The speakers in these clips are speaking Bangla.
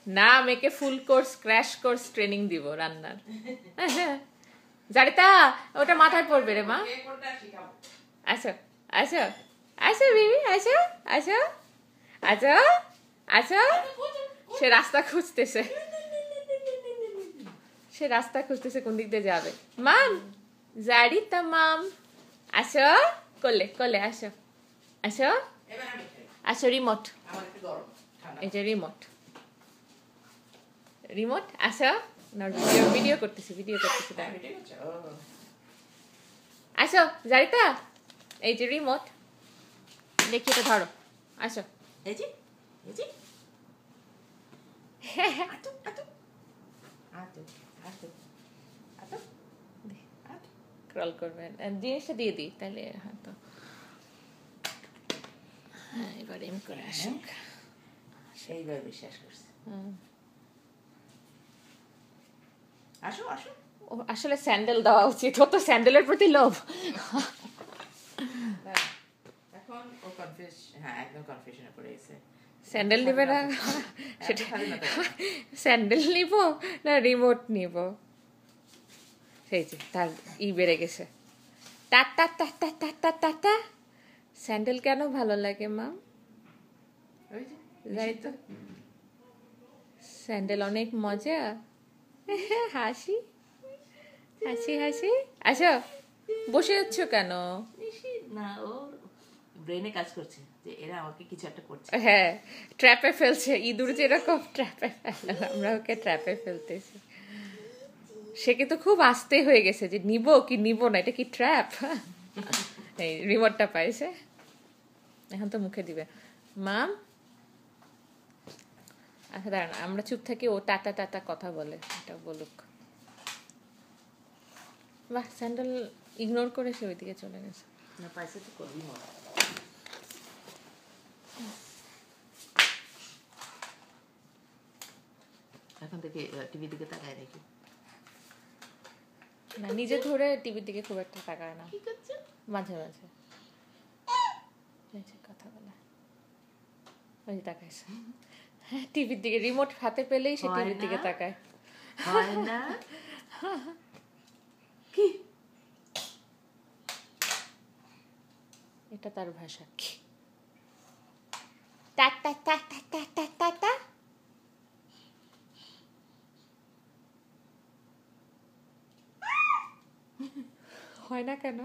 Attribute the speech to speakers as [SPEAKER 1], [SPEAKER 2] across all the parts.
[SPEAKER 1] না মেয়েকে full course crash course training দিব রান্নার। জারিতা ওটা মাথায় পড়বে রে মা। আসো আসো আসো বেবি আসো আসো আসো আসো। সে রাস্তা খুঁজতেছে, সে রাস্তা খুঁজতেছে কোন দিক দিয়ে যাবে। মাম জারিতা মাম আসো কোলে কোলে আসো আসো আসো। রিমোট, এই যে রিমোট, রিমোট আসো। ভিডিও করতেছি ভিডিও করতেছি। আসো জারিতা, এই যে রিমোট, দেখি এটা ধরো। আসো
[SPEAKER 2] এই যে এই যে আতো আতো আতো আতো আতো আতো
[SPEAKER 1] ক্রল করবেন জিনিসটা দিয়ে দিই তাহলে। হ্যাঁ তো হ্যাঁ এবার এম করে আসুক।
[SPEAKER 2] সেইভাবে বিশ্বাস করছে। আসো আসো।
[SPEAKER 1] ও আসলে স্যান্ডেল দেওয়া উচিত, ও তো স্যান্ডেলের প্রতি লোভ।
[SPEAKER 2] এখন ও কনফিউজ, হ্যাঁ একদম কনফিউশনে পড়ে গেছে।
[SPEAKER 1] স্যান্ডেল নিবে না সেটা, স্যান্ডেল নিব না রিমোট নিব। সেই যে তার বেড়ে গেছে। টা টা টা টা টা টা টা টা। স্যান্ডেল কেন ভালো লাগে মা? যাই তো, স্যান্ডেল অনেক মজা। হাসি হাসি হাসি। আসো, বসে যাচ্ছ কেন?
[SPEAKER 2] না ও ব্রেনে কাজ করছে যে এরা আমাকে কিছু একটা করছে।
[SPEAKER 1] হ্যাঁ ট্র্যাপে ফেলছে, ইঁদুর যেরকম ট্র্যাপে ফেলে আমরা ওকে ট্র্যাপে ফেলতেছি। সে কিন্তু খুব আস্তে হয়ে গেছে যে নিব কি নিব না, এটা কি ট্র্যাপ। এই রিমোটটা পাইছে, এখন তো মুখে দিবে। মাম আচ্ছা দাঁড়ান আমরা চুপ থাকি, ও টাটা টাটা কথা বলে, এটা বলুক। বাহ স্যান্ডেল ইগনোর করে সে ওইদিকে চলে গেছে।
[SPEAKER 2] না পাইছে তো করবি না। এখন থেকে টিভি দিকে তাকায় নাকি?
[SPEAKER 1] না নিজে ধরে টিভির দিকে খুব একটা তাকায় না,
[SPEAKER 2] কি করছে
[SPEAKER 1] মাঝে মাঝে কথা বলে ওই তাকাইছে। হ্যাঁ টিভির দিকে, রিমোট হাতে পেলেই সে টিভির দিকে তাকায়।
[SPEAKER 2] হয় না কি?
[SPEAKER 1] এটা তার ভাষা। কি টা টা টা টা টা টা টা টা। হয় না কেন?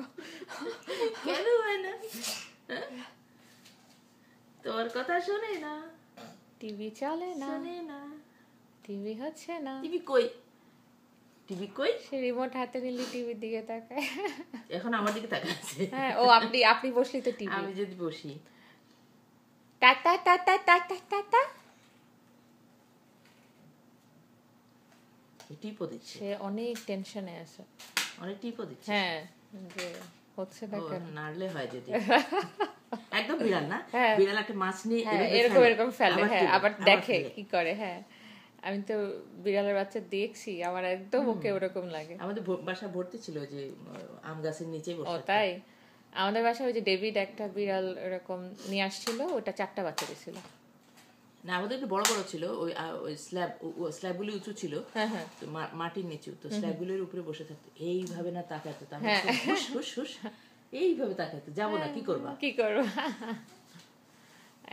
[SPEAKER 2] কেন হয় না? তোর কথা শুনে না,
[SPEAKER 1] টিভি চলে না,
[SPEAKER 2] শুনে না,
[SPEAKER 1] টিভি হচ্ছে না।
[SPEAKER 2] টিভি কই? টিভি কই?
[SPEAKER 1] সে রিমোট হাতে নিলে টিভির দিকে তাকায়।
[SPEAKER 2] এখন আমার দিকে তাকাচ্ছে।
[SPEAKER 1] হ্যাঁ ও আপনি আপনি বসলি তো টিভি।
[SPEAKER 2] আমি যদি বসি
[SPEAKER 1] টা টা টা টা টা টা টা টা।
[SPEAKER 2] টিপও দিচ্ছে,
[SPEAKER 1] সে অনেক টেনশনে আছে,
[SPEAKER 2] অনেক টিপও দিচ্ছে।
[SPEAKER 1] হ্যাঁ যে হচ্ছে না কেন,
[SPEAKER 2] নাড়লে হয় যদি। একদম বিড়াল না,
[SPEAKER 1] হ্যাঁ
[SPEAKER 2] বিড়াল একটা মাছ নিয়ে
[SPEAKER 1] এরকম এরকম ফেলে, হ্যাঁ আবার দেখে কি করে। হ্যাঁ আমি তো বিড়ালের বাচ্চা দেখছি, আমার একদম ওকে ওরকম লাগে।
[SPEAKER 2] আমাদের বাসা ভর্তি ছিল যে আম গাছের নিচেই বসে।
[SPEAKER 1] ও তাই? আমাদের বাসায় ওই যে ডেভিড একটা বিড়াল এরকম নিয়ে আসছিল, ওটা 4টা বাচ্চা দিয়েছিল।
[SPEAKER 2] না আমাদের একটু বড় বড় ছিল, ওই স্ল্যাবগুলি উঁচু ছিল, তো মাটির নিচু, তো স্ল্যাবগুলির উপরে বসে থাকতো এইভাবে, না তাকাতো, হুস হুস এইভাবে তাকাতো, যাবো না কি করবা
[SPEAKER 1] কি করবা।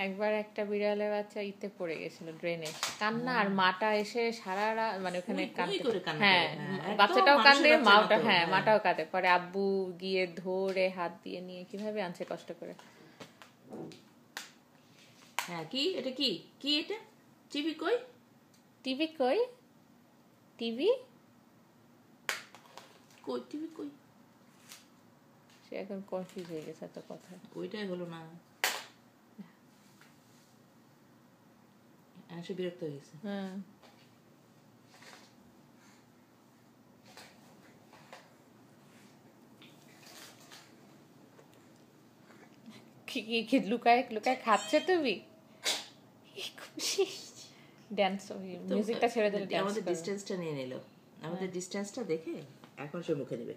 [SPEAKER 1] একবার একটা বিড়ালের বাচ্চা ইতে পড়ে গেছিল ড্রেনে, কান্না, আর মাটা এসে সারা রাত মানে ওখানে হ্যাঁ বাচ্চাটাও কাঁদে, মাটা হ্যাঁ মাটাও কাঁদে, পরে আব্বু গিয়ে ধরে হাত দিয়ে নিয়ে কিভাবে আনছে কষ্ট করে।
[SPEAKER 2] হ্যাঁ কি এটা, কি কি এটা? টিভি কই?
[SPEAKER 1] টিভি কই? টিভি
[SPEAKER 2] কই? টিভি কই?
[SPEAKER 1] সে এখন কনফিউজ হয়ে গেছে এত কথা।
[SPEAKER 2] ওইটাই হলো না, সে বিরক্ত হয়ে গেছে।
[SPEAKER 1] হ্যাঁ কি লুকায় লুকায় খাচ্ছে তুমি? খুশি ড্যান্স, মিউজিকটা ছেড়ে দিলে
[SPEAKER 2] আমাদের ডিস্টেন্সটা নিয়ে নিল, আমাদের ডিস্টেন্সটা দেখে এখন সে মুখে নেবে।